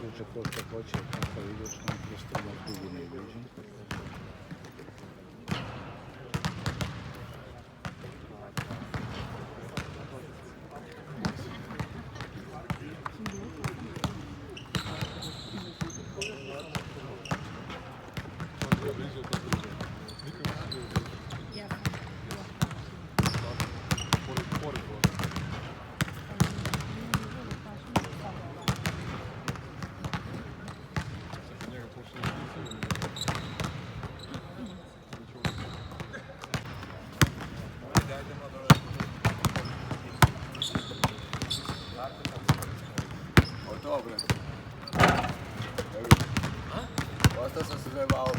Дуже хлопця хоче, а видиш, там просто на кубі не дуже. Dobre. Ostao sam se zajebao.